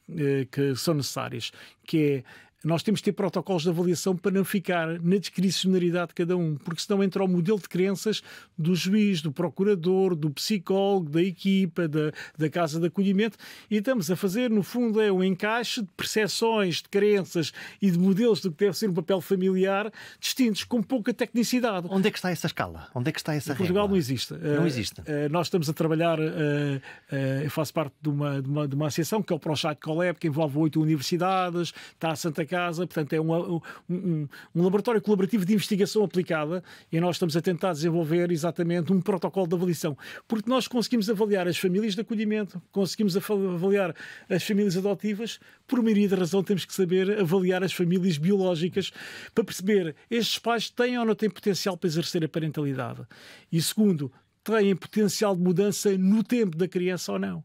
que são necessárias, que é: nós temos de ter protocolos de avaliação para não ficar na discricionariedade de cada um, porque senão entra o modelo de crenças do juiz, do procurador, do psicólogo, da equipa, da casa de acolhimento, e estamos a fazer, no fundo, um encaixe de percepções, de crenças e de modelos do que deve ser um papel familiar distintos, com pouca tecnicidade. Onde é que está essa escala? Onde é que está essa regra? Em Portugal não existe. Não existe. Nós estamos a trabalhar, eu faço parte de uma associação que é o ProChat Colab, que envolve 8 universidades, está a Santa Casa, portanto é um laboratório colaborativo de investigação aplicada, e nós estamos a tentar desenvolver exatamente um protocolo de avaliação, porque nós conseguimos avaliar as famílias de acolhimento, conseguimos avaliar as famílias adotivas. Por maioria da razão temos que saber avaliar as famílias biológicas para perceber: estes pais têm ou não têm potencial para exercer a parentalidade, e segundo, têm potencial de mudança no tempo da criança ou não.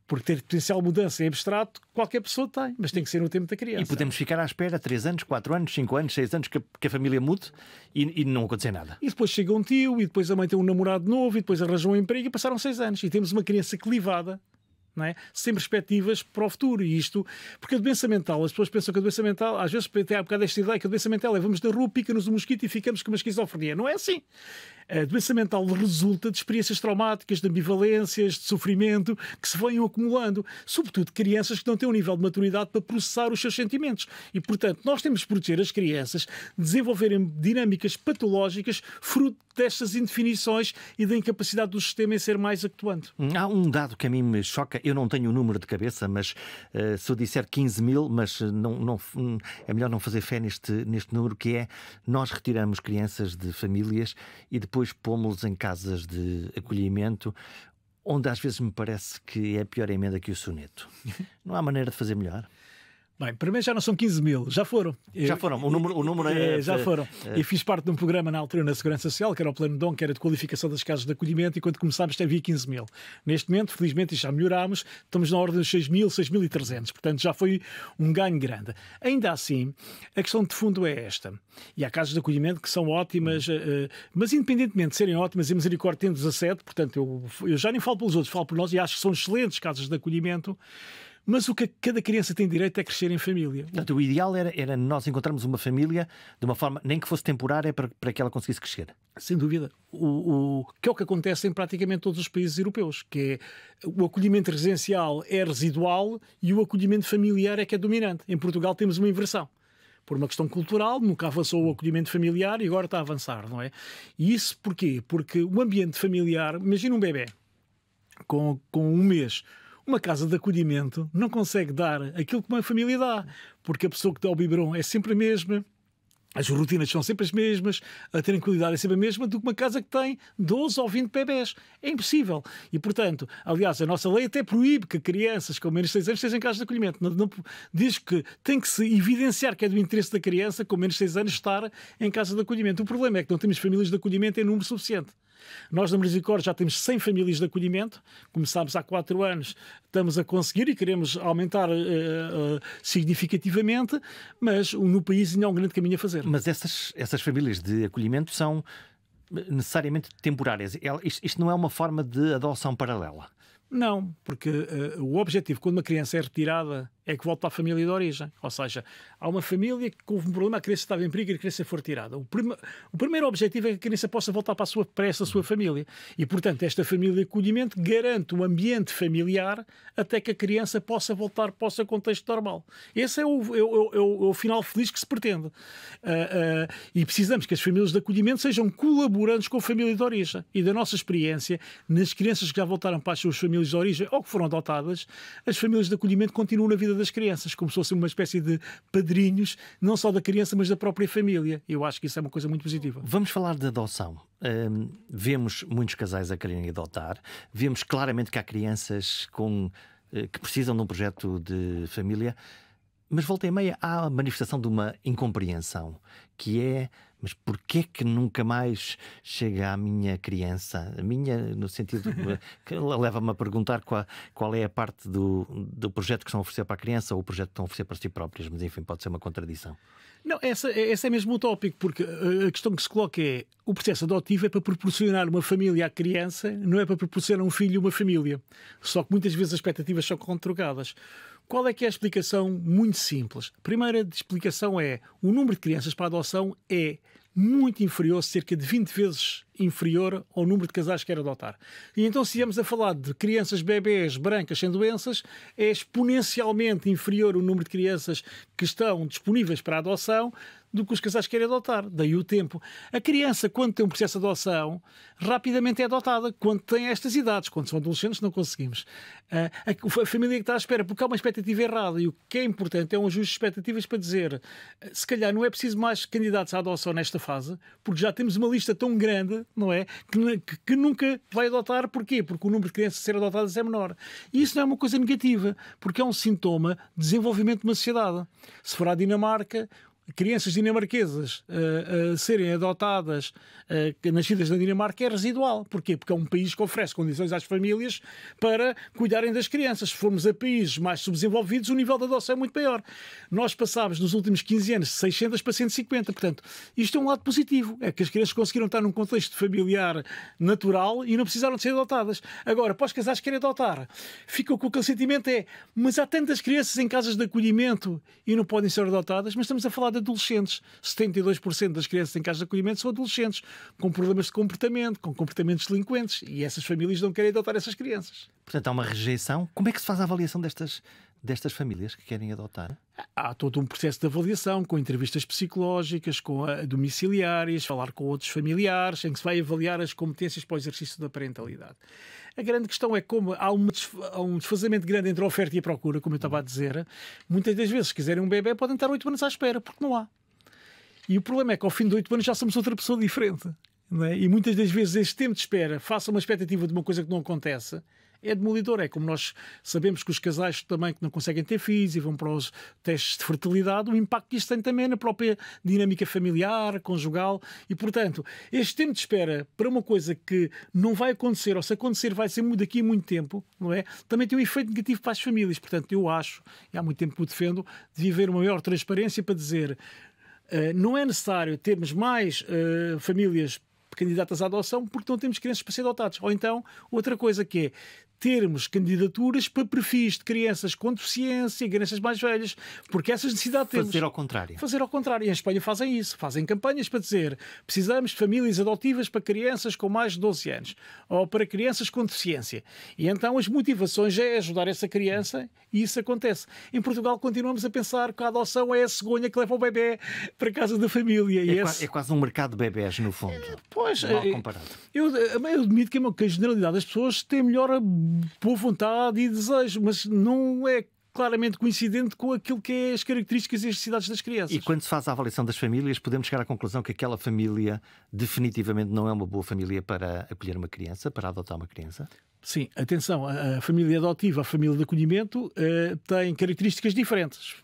Porque ter potencial de mudança em abstrato, qualquer pessoa tem, mas tem que ser no tempo da criança. E podemos ficar à espera 3 anos, 4 anos, 5 anos, 6 anos que a família mude e não acontecer nada. E depois chega um tio, e depois a mãe tem um namorado novo, e depois arranjou um emprego, e passaram 6 anos. E temos uma criança clivada, não é? Sem perspectivas para o futuro. E isto, porque a doença mental, as pessoas pensam que a doença mental, às vezes tem um bocado esta ideia que a doença mental é vamos na rua, pica-nos um mosquito e ficamos com uma esquizofrenia. Não é assim. A doença mental resulta de experiências traumáticas, de ambivalências, de sofrimento que se vão acumulando, sobretudo crianças que não têm um nível de maturidade para processar os seus sentimentos. E, portanto, nós temos de proteger as crianças de desenvolverem dinâmicas patológicas fruto destas indefinições e da incapacidade do sistema em ser mais atuante. Há um dado que a mim me choca, eu não tenho o número de cabeça, mas se eu disser 15 mil, mas é melhor não fazer fé neste número, que é nós retiramos crianças de famílias e depois pomos-los em casas de acolhimento, onde às vezes me parece que é a pior emenda que o soneto. Não há maneira de fazer melhor? Bem, primeiro já não são 15 mil, já foram. Já foram, o número é... Já foram. Eu fiz parte de um programa na altura na Segurança Social, que era o Plano DOM, que era de qualificação das casas de acolhimento, e quando começámos havia 15 mil. Neste momento, felizmente, já melhorámos, estamos na ordem dos 6 mil, 6.300, portanto já foi um ganho grande. Ainda assim, a questão de fundo é esta, e há casas de acolhimento que são ótimas, mas independentemente de serem ótimas, a Misericórdia tem 17, portanto eu já nem falo pelos outros, falo por nós, e acho que são excelentes casas de acolhimento. Mas o que cada criança tem direito é crescer em família. Portanto, o ideal era nós encontrarmos uma família de uma forma, nem que fosse temporária, para que ela conseguisse crescer. Sem dúvida. Que é o que acontece em praticamente todos os países europeus, que é o acolhimento residencial é residual e o acolhimento familiar é que é dominante. Em Portugal temos uma inversão. Por uma questão cultural, nunca avançou o acolhimento familiar e agora está a avançar, não é? E isso porquê? Porque o ambiente familiar, imagina um bebê com um mês, uma casa de acolhimento não consegue dar aquilo que uma família dá, porque a pessoa que dá o biberon é sempre a mesma, as rotinas são sempre as mesmas, a tranquilidade é sempre a mesma do que uma casa que tem 12 ou 20 bebés. É impossível. E, portanto, aliás, a nossa lei até proíbe que crianças com menos de 6 anos estejam em casa de acolhimento. Diz que tem que se evidenciar que é do interesse da criança com menos de 6 anos estar em casa de acolhimento. O problema é que não temos famílias de acolhimento em número suficiente. Nós, na Misericórdia, já temos 100 famílias de acolhimento. Começámos há 4 anos, estamos a conseguir e queremos aumentar significativamente, mas no país ainda há um grande caminho a fazer. Mas essas famílias de acolhimento são necessariamente temporárias. Isto não é uma forma de adoção paralela? Não, porque o objetivo, quando uma criança é retirada, é que volta para a família de origem. Ou seja, há uma família que houve um problema, a criança estava em perigo e a criança foi retirada. O primeiro objetivo é que a criança possa voltar para essa sua família. E, portanto, esta família de acolhimento garante um ambiente familiar até que a criança possa voltar para o seu contexto normal. Esse é o final feliz que se pretende. E precisamos que as famílias de acolhimento sejam colaborantes com a família de origem. E da nossa experiência, nas crianças que já voltaram para as suas famílias de origem ou que foram adotadas, as famílias de acolhimento continuam na vida das crianças, como se fossem uma espécie de padrinhos, não só da criança, mas da própria família. Eu acho que isso é uma coisa muito positiva. Vamos falar de adoção. Vemos muitos casais a quererem adotar. Vemos claramente que há crianças que precisam de um projeto de família. Mas volta e meia há a manifestação de uma incompreensão, que é: mas porquê que nunca mais chega à minha criança? A minha, no sentido que leva-me a perguntar qual é a parte do projeto que estão a oferecer para a criança ou o projeto que estão a oferecer para si próprios. Mas enfim, pode ser uma contradição. Não, esse é mesmo o tópico, porque a questão que se coloca é: o processo adotivo é para proporcionar uma família à criança, não é para proporcionar um filho e uma família. Só que muitas vezes as expectativas são controgadas. Qual é que é a explicação? Muito simples. A primeira explicação é: o número de crianças para a adoção é muito inferior, cerca de 20 vezes inferior ao número de casais que quer adotar. E então, se viemos a falar de crianças bebés brancas sem doenças, é exponencialmente inferior o número de crianças que estão disponíveis para a adoção do que os casais querem adotar. Daí o tempo. A criança, quando tem um processo de adoção, rapidamente é adotada. Quando tem estas idades, quando são adolescentes, não conseguimos. A família que está à espera, porque há uma expectativa errada. E o que é importante é um ajuste de expectativas para dizer: se calhar não é preciso mais candidatos à adoção nesta fase, porque já temos uma lista tão grande, não é? Que nunca vai adotar. Porquê? Porque o número de crianças a ser adotadas é menor. E isso não é uma coisa negativa, porque é um sintoma de desenvolvimento de uma sociedade. Se for à Dinamarca, crianças dinamarquesas a serem adotadas, nascidas na Dinamarca, é residual. Porquê? Porque é um país que oferece condições às famílias para cuidarem das crianças. Se formos a países mais subdesenvolvidos, o nível de adoção é muito maior. Nós passámos nos últimos 15 anos de 600 para 150. Portanto, isto é um lado positivo. É que as crianças conseguiram estar num contexto familiar natural e não precisaram de ser adotadas. Agora, para os casais que querem adotar, ficam com aquele sentimento mas há tantas crianças em casas de acolhimento e não podem ser adotadas, mas estamos a falar de adolescentes. 72% das crianças em casas de acolhimento são adolescentes, com problemas de comportamento, com comportamentos delinquentes, e essas famílias não querem adotar essas crianças. Portanto, há uma rejeição. Como é que se faz a avaliação destas famílias que querem adotar? Há todo um processo de avaliação, com entrevistas psicológicas, com domiciliárias, falar com outros familiares, em que se vai avaliar as competências para o exercício da parentalidade. A grande questão é como há um desfazamento grande entre a oferta e a procura, como eu estava a dizer. Muitas das vezes, se quiserem um bebê, podem estar 8 anos à espera, porque não há. E o problema é que ao fim de 8 anos já somos outra pessoa diferente. Não é? E muitas das vezes este tempo de espera, faça uma expectativa de uma coisa que não acontece, é demolidor. É como nós sabemos que os casais também que não conseguem ter filhos e vão para os testes de fertilidade, o impacto que isto tem também na própria dinâmica familiar, conjugal, e portanto este tempo de espera para uma coisa que não vai acontecer, ou se acontecer vai ser daqui a muito tempo, não é? Também tem um efeito negativo para as famílias. Portanto, eu acho, e há muito tempo que o defendo, de haver uma maior transparência para dizer não é necessário termos mais famílias candidatas à adoção porque não temos crianças para ser adotadas. Ou então, outra coisa que é termos candidaturas para perfis de crianças com deficiência, crianças mais velhas, porque essas necessidades temos. Fazer ao contrário. Fazer ao contrário. E em Espanha fazem isso. Fazem campanhas para dizer precisamos de famílias adotivas para crianças com mais de 12 anos ou para crianças com deficiência. E então as motivações é ajudar essa criança e isso acontece. Em Portugal continuamos a pensar que a adoção é a cegonha que leva o bebê para a casa da família. É quase um mercado de bebés, no fundo. Pois, mal comparado. Eu admito que a generalidade das pessoas tem melhor boa vontade e desejo, mas não é claramente coincidente com aquilo que é as características e as necessidades das crianças. E quando se faz a avaliação das famílias, podemos chegar à conclusão que aquela família definitivamente não é uma boa família para acolher uma criança, para adotar uma criança? Sim, atenção, a família adotiva, a família de acolhimento tem características diferentes,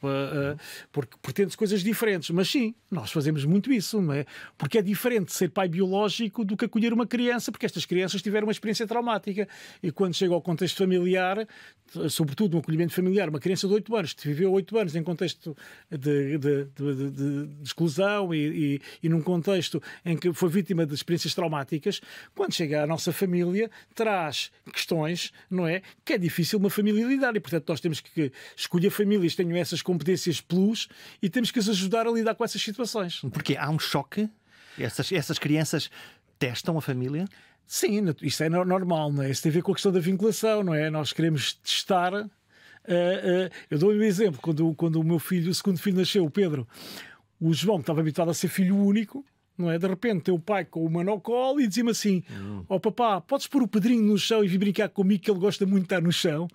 porque pretende coisas diferentes, mas sim, nós fazemos muito isso, não é? Porque é diferente ser pai biológico do que acolher uma criança, porque estas crianças tiveram uma experiência traumática e quando chega ao contexto familiar, sobretudo no acolhimento familiar, uma criança de 8 anos que viveu 8 anos em contexto de exclusão e num contexto em que foi vítima de experiências traumáticas, quando chega à nossa família, traz questões, não é? Que é difícil uma família lidar e, portanto, nós temos que escolher famílias que tenham essas competências plus e temos que as ajudar a lidar com essas situações. Porque há um choque? Essas crianças testam a família? Sim, isso é normal, não é? Isso tem a ver com a questão da vinculação, não é? Nós queremos testar. Eu dou-lhe um exemplo. Quando o meu filho, o segundo filho, nasceu, o Pedro, o João, que estava habituado a ser filho único, não é? De repente tem o pai com o mano ao colo e dizia-me assim: ó papá, podes pôr o Pedrinho no chão e vir brincar comigo que ele gosta muito de estar no chão.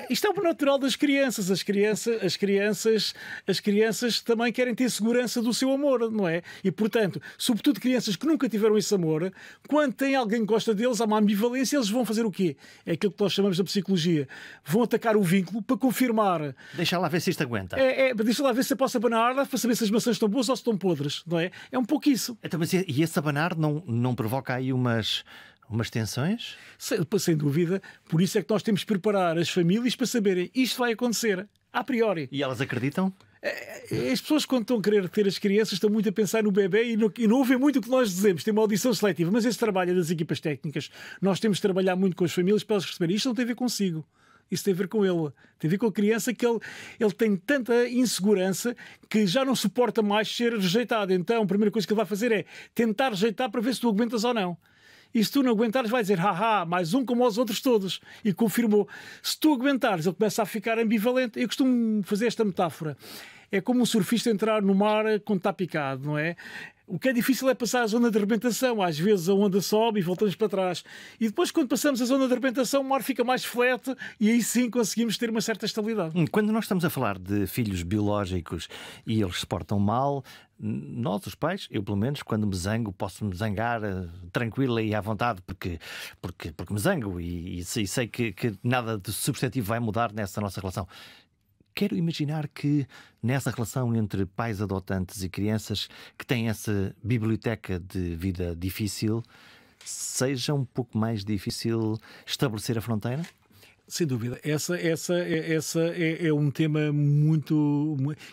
Isto é o natural das crianças. As crianças também querem ter segurança do seu amor, não é? E portanto, sobretudo crianças que nunca tiveram esse amor, quando tem alguém que gosta deles, há uma ambivalência, eles vão fazer o quê? É aquilo que nós chamamos da psicologia. Vão atacar o vínculo para confirmar. Deixa lá ver se isto aguenta. Deixa lá ver se eu posso abanar para saber se as maçãs estão boas ou se estão podres, não é? É um pouco isso. Então, mas e esse abanar não provoca aí umas tensões? Sem dúvida. Por isso é que nós temos que preparar as famílias para saberem isto vai acontecer, a priori. E elas acreditam? As pessoas, quando estão a querer ter as crianças, estão muito a pensar no bebê e não ouvem muito o que nós dizemos. Tem uma audição seletiva. Mas esse trabalho é das equipas técnicas. Nós temos de trabalhar muito com as famílias para elas receberem. Isto não tem a ver consigo. Isso tem a ver com ele. Tem a ver com a criança que ele tem tanta insegurança que já não suporta mais ser rejeitado. Então, a primeira coisa que ele vai fazer é tentar rejeitar para ver se tu aguentas ou não. E se tu não aguentares, vai dizer haha, mais um como os outros todos. E confirmou. Se tu aguentares, ele começa a ficar ambivalente. Eu costumo fazer esta metáfora. É como um surfista entrar no mar quando está picado, não é? O que é difícil é passar a zona de arrebentação. Às vezes a onda sobe e voltamos para trás. E depois, quando passamos a zona de arrebentação, o mar fica mais flat e aí sim conseguimos ter uma certa estabilidade. Quando nós estamos a falar de filhos biológicos e eles se portam mal, nós, os pais, eu pelo menos, quando me zango, posso me zangar tranquila e à vontade, porque me zango e sei que nada de substantivo vai mudar nessa nossa relação. quero imaginar que nessa relação entre pais adotantes e crianças que têm essa biblioteca de vida difícil, seja um pouco mais difícil estabelecer a fronteira? Sem dúvida. Essa é um tema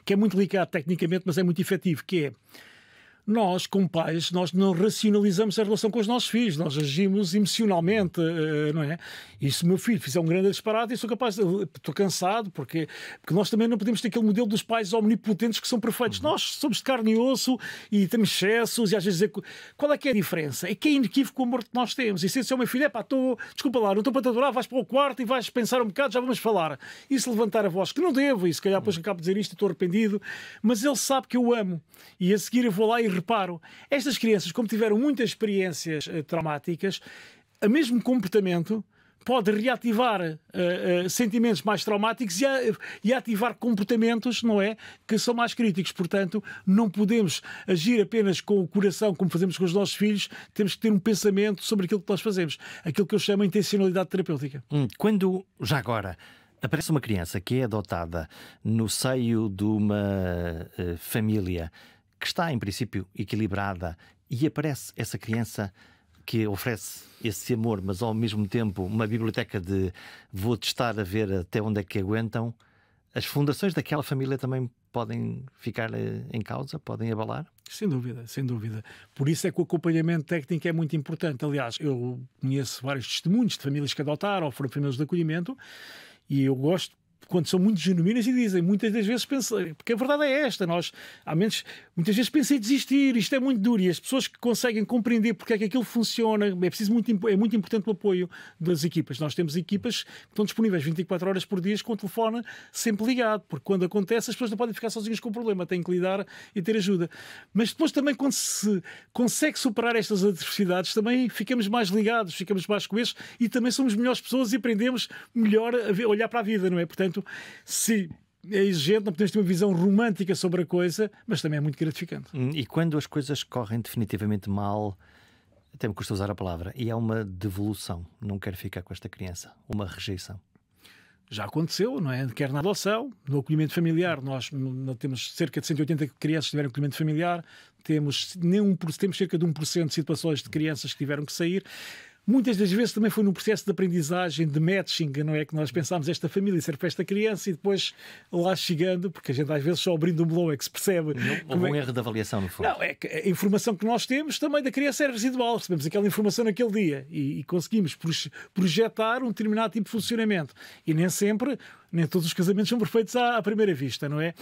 que é muito delicado tecnicamente, mas é muito efetivo, que é nós, como pais, nós não racionalizamos a relação com os nossos filhos, nós agimos emocionalmente, não é? E se o meu filho fizer um grande disparate, eu sou capaz, estou cansado, porque nós também não podemos ter aquele modelo dos pais omnipotentes que são perfeitos. Nós somos de carne e osso e temos excessos, e às vezes qual é que é a diferença? É que é inequívoco o amor que nós temos. E se o meu filho, desculpa lá, não estou para te adorar, vais para o quarto e vais pensar um bocado, já vamos falar. E se levantar a voz, que não devo, e se calhar depois acabo de dizer isto e estou arrependido, mas ele sabe que eu o amo. E a seguir eu vou lá e reparo. Estas crianças, como tiveram muitas experiências traumáticas, o mesmo comportamento pode reativar sentimentos mais traumáticos e ativar comportamentos, não é, que são mais críticos. Portanto, não podemos agir apenas com o coração, como fazemos com os nossos filhos. Temos que ter um pensamento sobre aquilo que nós fazemos. Aquilo que eu chamo de intencionalidade terapêutica. Quando, já agora, aparece uma criança que é adotada no seio de uma família que está, em princípio, equilibrada, e aparece essa criança que oferece esse amor, mas ao mesmo tempo uma biblioteca de vou testar a ver até onde é que aguentam, as fundações daquela família também podem ficar em causa, podem abalar? Sem dúvida, sem dúvida. Por isso é que o acompanhamento técnico é muito importante. Aliás, eu conheço vários testemunhos de famílias que adotaram ou foram famílias de acolhimento, e eu gosto quando são muito genuínas e dizem, muitas das vezes pensei, porque a verdade é esta, nós, ao menos, muitas vezes pensei em desistir, isto é muito duro, e as pessoas que conseguem compreender porque é que aquilo funciona, é muito importante o apoio das equipas. Nós temos equipas que estão disponíveis 24 horas por dia com o telefone sempre ligado, porque quando acontece as pessoas não podem ficar sozinhas com o problema, têm que lidar e ter ajuda. Mas depois também quando se consegue superar estas adversidades, também ficamos mais ligados, ficamos mais coesos e também somos melhores pessoas e aprendemos melhor a olhar para a vida, não é? Portanto, se é exigente, não podemos ter uma visão romântica sobre a coisa, mas também é muito gratificante. E quando as coisas correm definitivamente mal, até me custa usar a palavra, e há uma devolução, não quero ficar com esta criança, uma rejeição. Já aconteceu, não é? Quer na adoção, no acolhimento familiar, nós temos cerca de 180 crianças que tiveram acolhimento familiar, temos cerca de 1% de situações de crianças que tiveram que sair. Muitas das vezes também foi num processo de aprendizagem, de matching, não é? Que nós pensámos esta família serve para esta criança e depois lá chegando, porque a gente às vezes só abrindo um melão é que se percebe. Houve um erro de avaliação, no fundo. Não, é que a informação que nós temos também da criança é residual. Recebemos aquela informação naquele dia e conseguimos projetar um determinado tipo de funcionamento. E nem todos os casamentos são perfeitos à primeira vista, não é?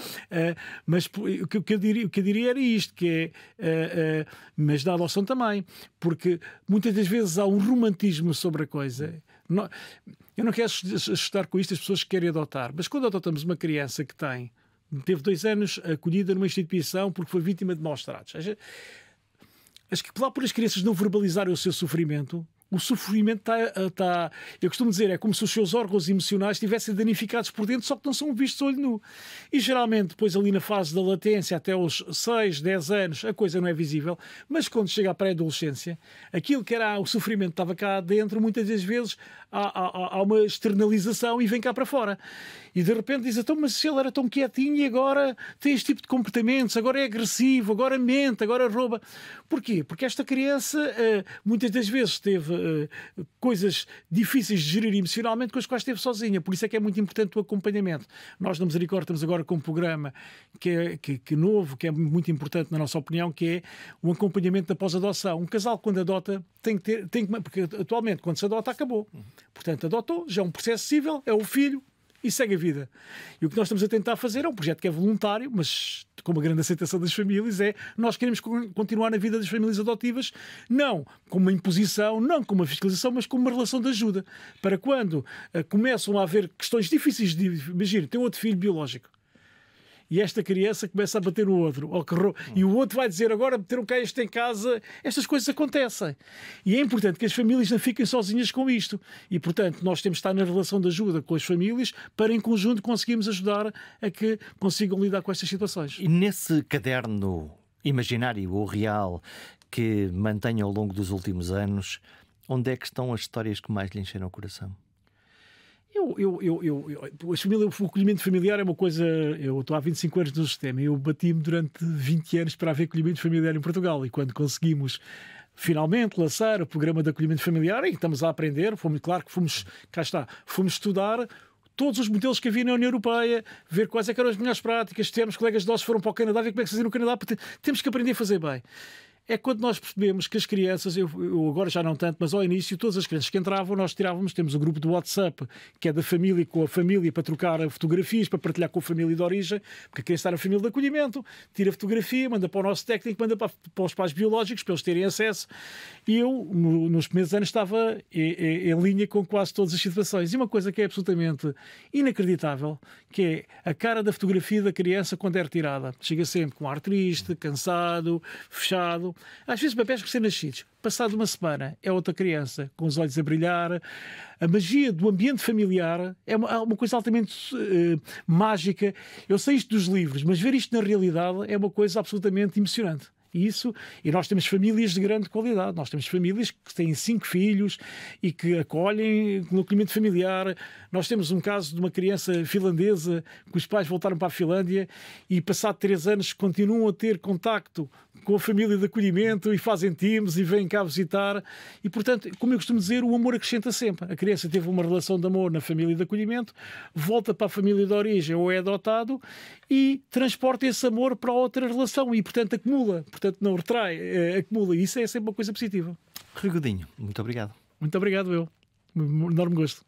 Mas o que eu diria era isto, que é, mas da adoção também, porque muitas das vezes há um romantismo sobre a coisa. Eu não quero assustar com isto as pessoas que querem adotar, mas quando adotamos uma criança que teve 2 anos acolhida numa instituição porque foi vítima de maus tratos, acho que lá por as crianças não verbalizarem o seu sofrimento, o sofrimento está. Eu costumo dizer, é como se os seus órgãos emocionais estivessem danificados por dentro, só que não são vistos a olho nu. E geralmente, depois ali na fase da latência, até aos 6, 10 anos, a coisa não é visível. Mas quando chega à pré-adolescência, aquilo que era o sofrimento que estava cá dentro, muitas das vezes há uma externalização e vem cá para fora. E de repente diz, então, mas se ele era tão quietinho e agora tem este tipo de comportamentos, agora é agressivo, agora mente, agora rouba. Porquê? Porque esta criança muitas das vezes teve coisas difíceis de gerir emocionalmente com as quais esteve sozinha. Por isso é que é muito importante o acompanhamento. Nós na Misericórdia estamos agora com um programa que é novo, que é muito importante na nossa opinião, que é o acompanhamento da pós-adoção. Um casal quando adota tem que porque atualmente quando se adota acabou. Portanto, adotou, já é um processo civil, é o filho, e segue a vida. E o que nós estamos a tentar fazer é um projeto que é voluntário, mas com uma grande aceitação das famílias, nós queremos continuar na vida das famílias adotivas, não com uma imposição, não com uma fiscalização, mas com uma relação de ajuda. Para quando começam a haver questões difíceis de... Imagina, tem outro filho biológico. E esta criança começa a bater no outro. E o outro vai dizer, agora meteram cá este em casa. Estas coisas acontecem. E é importante que as famílias não fiquem sozinhas com isto. E, portanto, nós temos de estar na relação de ajuda com as famílias para, em conjunto, conseguirmos ajudar a que consigam lidar com estas situações. E nesse caderno imaginário ou real que mantém ao longo dos últimos anos, onde é que estão as histórias que mais lhe encheram o coração? O acolhimento familiar é uma coisa. Eu estou há 25 anos no sistema e eu bati-me durante 20 anos para haver acolhimento familiar em Portugal. E quando conseguimos finalmente lançar o programa de acolhimento familiar, em que estamos a aprender, fomos estudar todos os modelos que havia na União Europeia, ver quais eram as melhores práticas. Tivemos colegas nossos que foram para o Canadá, ver como é que se fazia no Canadá, porque temos que aprender a fazer bem. É quando nós percebemos que as crianças, eu agora já não tanto, mas ao início, todas as crianças que entravam, nós temos um grupo de WhatsApp, que é da família com a família, para trocar fotografias, para partilhar com a família de origem, porque a criança está na família de acolhimento, tira a fotografia, manda para o nosso técnico, manda para os pais biológicos, para eles terem acesso. E eu, nos primeiros anos, estava em linha com quase todas as situações. E uma coisa que é absolutamente inacreditável, que é a cara da fotografia da criança quando é retirada. Chega sempre com ar triste, cansado, fechado. Às vezes bebés recém-nascidos, passado uma semana, é outra criança, com os olhos a brilhar. A magia do ambiente familiar é uma coisa altamente mágica. Eu sei isto dos livros, mas ver isto na realidade é uma coisa absolutamente emocionante. E nós temos famílias de grande qualidade. Nós temos famílias que têm 5 filhos e que acolhem no acolhimento familiar. Nós temos um caso de uma criança finlandesa que os pais voltaram para a Finlândia e, passado 3 anos, continuam a ter contacto com a família de acolhimento e fazem teams e vêm cá visitar. E, portanto, como eu costumo dizer, o amor acrescenta sempre. A criança teve uma relação de amor na família de acolhimento, volta para a família de origem ou é adotado e transporta esse amor para outra relação e, portanto, acumula. Portanto, não retrai, acumula. E isso é sempre uma coisa positiva. Rui Godinho, muito obrigado. Muito obrigado, eu. Um enorme gosto.